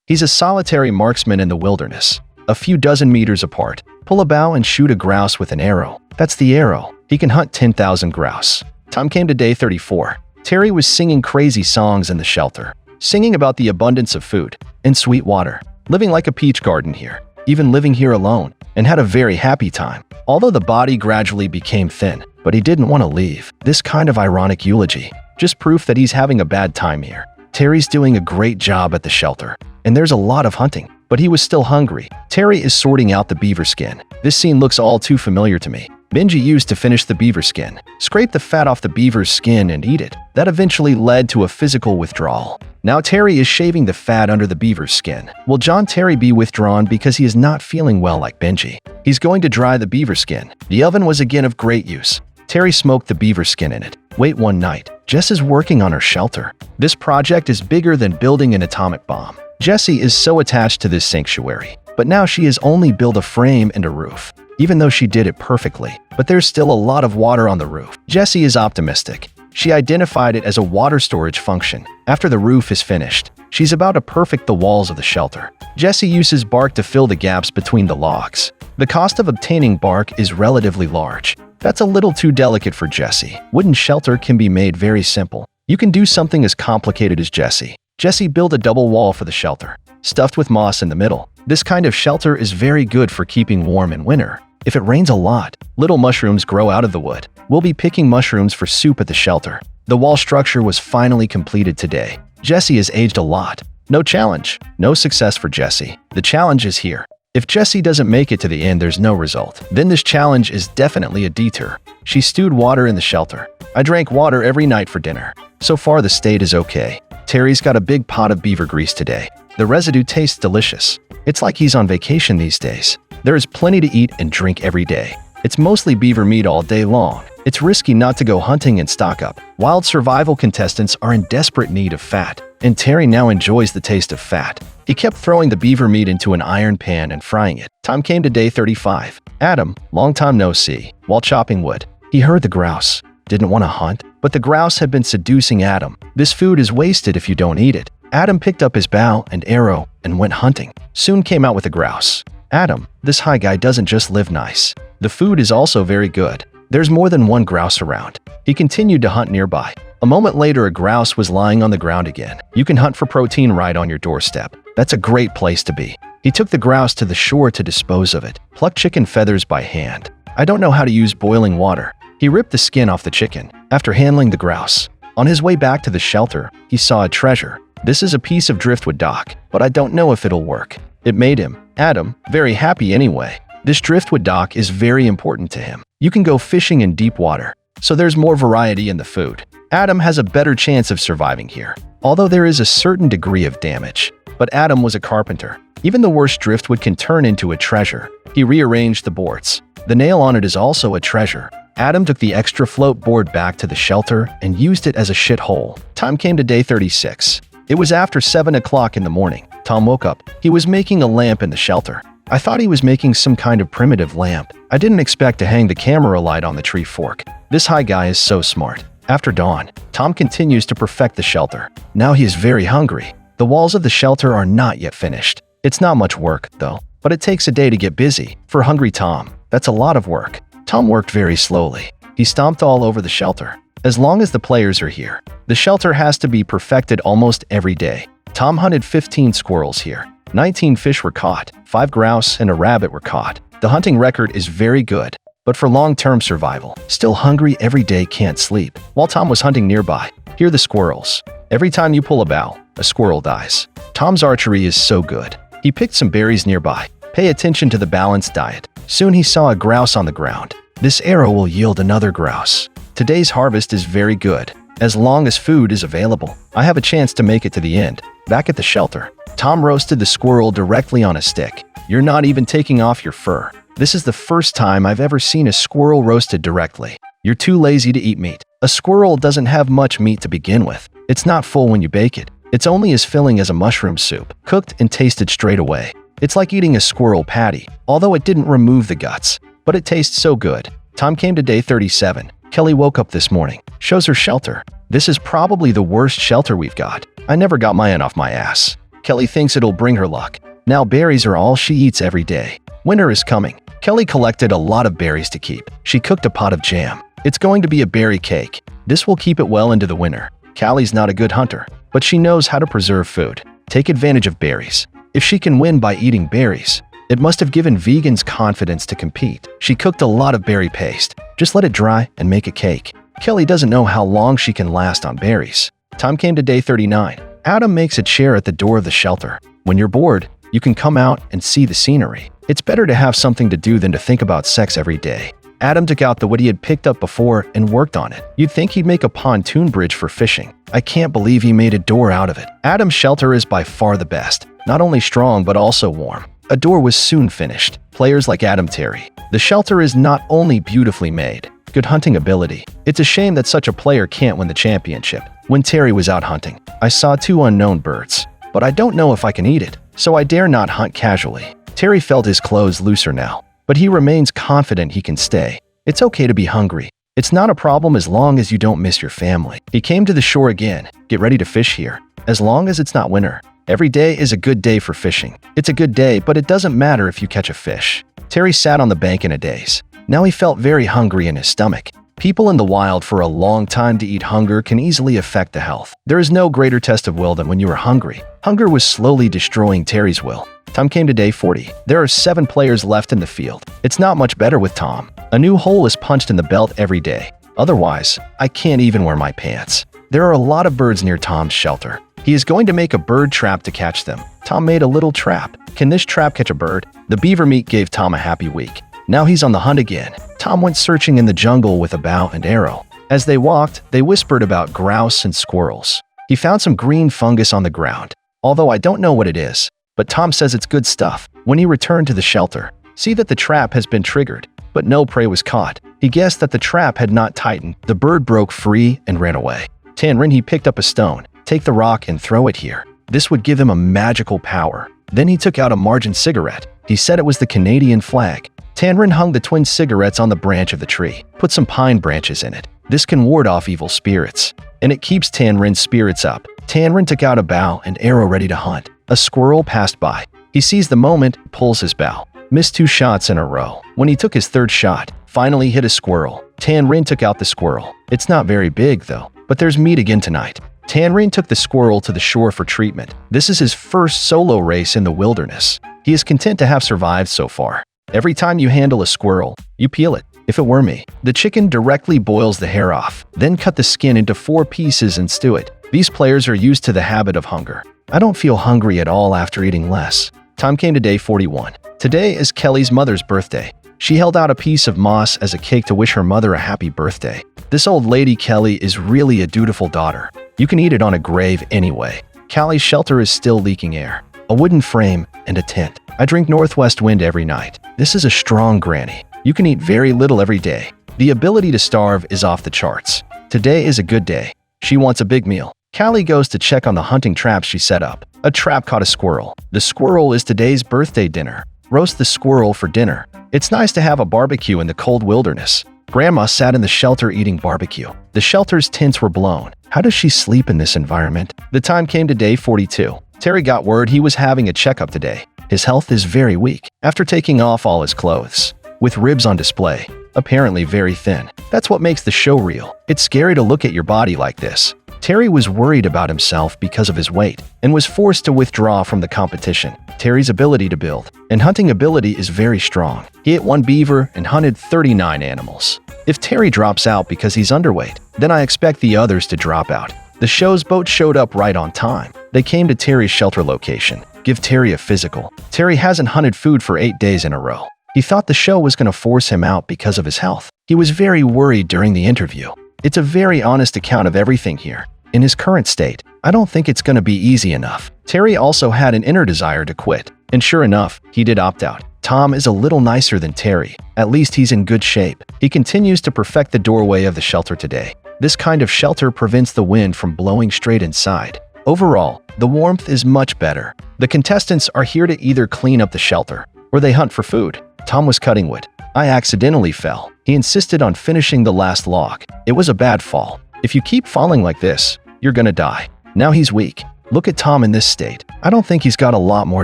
He's a solitary marksman in the wilderness, a few dozen meters apart. Pull a bow and shoot a grouse with an arrow. That's the arrow. He can hunt 10,000 grouse. Time came to day 34. Terry was singing crazy songs in the shelter, singing about the abundance of food and sweet water, living like a peach garden here, even living here alone, and had a very happy time. Although the body gradually became thin, but he didn't want to leave. This kind of ironic eulogy, just proof that he's having a bad time here. Terry's doing a great job at the shelter, and there's a lot of hunting, but he was still hungry. Terry is sorting out the beaver skin. This scene looks all too familiar to me. Benji used to finish the beaver skin, scrape the fat off the beaver's skin and eat it. That eventually led to a physical withdrawal. Now Terry is shaving the fat under the beaver's skin. Will John Terry be withdrawn because he is not feeling well like Benji? He's going to dry the beaver skin. The oven was again of great use. Terry smoked the beaver skin in it. Wait one night. Jess is working on her shelter. This project is bigger than building an atomic bomb. Jessie is so attached to this sanctuary, but now she has only built a frame and a roof. Even though she did it perfectly, but there's still a lot of water on the roof. Jessie is optimistic. She identified it as a water storage function. After the roof is finished, she's about to perfect the walls of the shelter. Jessie uses bark to fill the gaps between the logs. The cost of obtaining bark is relatively large. That's a little too delicate for Jessie. Wooden shelter can be made very simple. You can do something as complicated as Jessie. Jessie built a double wall for the shelter, stuffed with moss in the middle. This kind of shelter is very good for keeping warm in winter. If it rains a lot, little mushrooms grow out of the wood. We'll be picking mushrooms for soup at the shelter. The wall structure was finally completed today. Jessie has aged a lot. No challenge, no success for Jessie. The challenge is here. If Jessie doesn't make it to the end, there's no result. Then this challenge is definitely a detour. She stewed water in the shelter. I drank water every night for dinner. So far the state is okay. Terry's got a big pot of beaver grease today. The residue tastes delicious. It's like he's on vacation these days. There is plenty to eat and drink every day. It's mostly beaver meat all day long. It's risky not to go hunting and stock up. Wild survival contestants are in desperate need of fat, and Terry now enjoys the taste of fat. He kept throwing the beaver meat into an iron pan and frying it. Time came to day 35. Adam, long time no see. While chopping wood, he heard the grouse. Didn't want to hunt, but the grouse had been seducing Adam. This food is wasted if you don't eat it. Adam picked up his bow and arrow and went hunting. Soon came out with a grouse. Adam, this high guy doesn't just live nice. The food is also very good. There's more than one grouse around. He continued to hunt nearby. A moment later, a grouse was lying on the ground again. You can hunt for protein right on your doorstep. That's a great place to be. He took the grouse to the shore to dispose of it. Plucked chicken feathers by hand. I don't know how to use boiling water. He ripped the skin off the chicken. After handling the grouse, on his way back to the shelter, he saw a treasure. This is a piece of driftwood dock, but I don't know if it'll work. It made him, Adam, very happy anyway. This driftwood dock is very important to him. You can go fishing in deep water, so there's more variety in the food. Adam has a better chance of surviving here, although there is a certain degree of damage. But Adam was a carpenter. Even the worst driftwood can turn into a treasure. He rearranged the boards. The nail on it is also a treasure. Adam took the extra float board back to the shelter and used it as a shithole. Time came to day 36. It was after 7 o'clock in the morning. Tom woke up. He was making a lamp in the shelter. I thought he was making some kind of primitive lamp. I didn't expect to hang the camera light on the tree fork. This high guy is so smart. After dawn, Tom continues to perfect the shelter. Now he is very hungry. The walls of the shelter are not yet finished. It's not much work, though, but it takes a day to get busy. For hungry Tom, that's a lot of work. Tom worked very slowly. He stomped all over the shelter. As long as the players are here, the shelter has to be perfected almost every day. Tom hunted 15 squirrels here. 19 fish were caught. 5 grouse and a rabbit were caught. The hunting record is very good, but for long-term survival, still hungry every day, can't sleep. While Tom was hunting nearby, hear the squirrels. Every time you pull a bow, a squirrel dies. Tom's archery is so good. He picked some berries nearby. Pay attention to the balanced diet. Soon he saw a grouse on the ground. This arrow will yield another grouse. Today's harvest is very good. As long as food is available, I have a chance to make it to the end. Back at the shelter, Tom roasted the squirrel directly on a stick. You're not even taking off your fur. This is the first time I've ever seen a squirrel roasted directly. You're too lazy to eat meat. A squirrel doesn't have much meat to begin with. It's not full when you bake it. It's only as filling as a mushroom soup, cooked and tasted straight away. It's like eating a squirrel patty, although it didn't remove the guts. But it tastes so good. Time came to day 37. Kelly woke up this morning, shows her shelter. This is probably the worst shelter we've got. I never got mine off my ass. Kelly thinks it'll bring her luck. Now berries are all she eats every day. Winter is coming. Kelly collected a lot of berries to keep. She cooked a pot of jam. It's going to be a berry cake. This will keep it well into the winter. Callie's not a good hunter, but she knows how to preserve food. Take advantage of berries. If she can win by eating berries, it must have given vegans confidence to compete. She cooked a lot of berry paste. Just let it dry and make a cake. Kelly doesn't know how long she can last on berries. Time came to day 39. Adam makes a chair at the door of the shelter. When you're bored, you can come out and see the scenery. It's better to have something to do than to think about sex every day. Adam took out the wood he had picked up before and worked on it. You'd think he'd make a pontoon bridge for fishing. I can't believe he made a door out of it. Adam's shelter is by far the best. Not only strong, but also warm. A door was soon finished. Players like Adam Terry. The shelter is not only beautifully made, good hunting ability. It's a shame that such a player can't win the championship. When Terry was out hunting, I saw 2 unknown birds, but I don't know if I can eat it, so I dare not hunt casually. Terry felt his clothes looser now, but he remains confident he can stay. It's okay to be hungry. It's not a problem as long as you don't miss your family. He came to the shore again. Get ready to fish here, as long as it's not winter. Every day is a good day for fishing. It's a good day, but it doesn't matter if you catch a fish. Terry sat on the bank in a daze. Now he felt very hungry in his stomach. People in the wild for a long time to eat hunger can easily affect the health. There is no greater test of will than when you are hungry. Hunger was slowly destroying Terry's will. Time came to day 40. There are 7 players left in the field. It's not much better with Tom. A new hole is punched in the belt every day. Otherwise, I can't even wear my pants. There are a lot of birds near Tom's shelter. He is going to make a bird trap to catch them. Tom made a little trap. Can this trap catch a bird? The beaver meat gave Tom a happy week. Now he's on the hunt again. Tom went searching in the jungle with a bow and arrow. As they walked, they whispered about grouse and squirrels. He found some green fungus on the ground, although I don't know what it is, but Tom says it's good stuff. When he returned to the shelter, see that the trap has been triggered, but no prey was caught. He guessed that the trap had not tightened. The bird broke free and ran away. Tanrin, he picked up a stone. Take the rock and throw it here. This would give him a magical power. Then he took out a margin cigarette. He said it was the Canadian flag. Tanrin hung the twin cigarettes on the branch of the tree. Put some pine branches in it. This can ward off evil spirits, and it keeps Tanrin's spirits up. Tanrin took out a bow and arrow ready to hunt. A squirrel passed by. He sees the moment, pulls his bow. Missed 2 shots in a row. When he took his 3rd shot, finally hit a squirrel. Tanrin took out the squirrel. It's not very big though, but there's meat again tonight. Tanrin took the squirrel to the shore for treatment. This is his first solo race in the wilderness. He is content to have survived so far. Every time you handle a squirrel, you peel it. If it were me, the chicken directly boils the hair off, then cut the skin into 4 pieces and stew it. These players are used to the habit of hunger. I don't feel hungry at all after eating less. Time came to day 41. Today is Kelly's mother's birthday. She held out a piece of moss as a cake to wish her mother a happy birthday. This old lady Kelly is really a dutiful daughter. You can eat it on a grave anyway. Callie's shelter is still leaking air. A wooden frame and a tent. I drink northwest wind every night. This is a strong granny. You can eat very little every day. The ability to starve is off the charts. Today is a good day. She wants a big meal. Callie goes to check on the hunting traps she set up. A trap caught a squirrel. The squirrel is today's birthday dinner. Roast the squirrel for dinner. It's nice to have a barbecue in the cold wilderness. Grandma sat in the shelter eating barbecue. The shelter's tents were blown. How does she sleep in this environment? The time came to day 42. Terry got word he was having a checkup today. His health is very weak. After taking off all his clothes, with ribs on display, apparently very thin. That's what makes the show real. It's scary to look at your body like this. Terry was worried about himself because of his weight and was forced to withdraw from the competition. Terry's ability to build and hunting ability is very strong. He hit 1 beaver and hunted 39 animals. If Terry drops out because he's underweight, then I expect the others to drop out. The show's boat showed up right on time. They came to Terry's shelter location. Give Terry a physical. Terry hasn't hunted food for 8 days in a row. He thought the show was going to force him out because of his health. He was very worried during the interview. It's a very honest account of everything here. In his current state, I don't think it's going to be easy enough. Terry also had an inner desire to quit, and sure enough, he did opt out. Tom is a little nicer than Terry. At least he's in good shape. He continues to perfect the doorway of the shelter today. This kind of shelter prevents the wind from blowing straight inside. Overall, the warmth is much better. The contestants are here to either clean up the shelter or they hunt for food. Tom was cutting wood. I accidentally fell. He insisted on finishing the last log. It was a bad fall. If you keep falling like this, you're gonna die. Now he's weak. Look at Tom in this state. I don't think he's got a lot more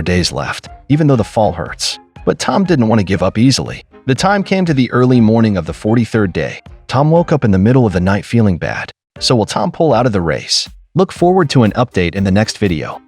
days left, even though the fall hurts. But Tom didn't want to give up easily. The time came to the early morning of the 43rd day. Tom woke up in the middle of the night feeling bad. So will Tom pull out of the race? Look forward to an update in the next video.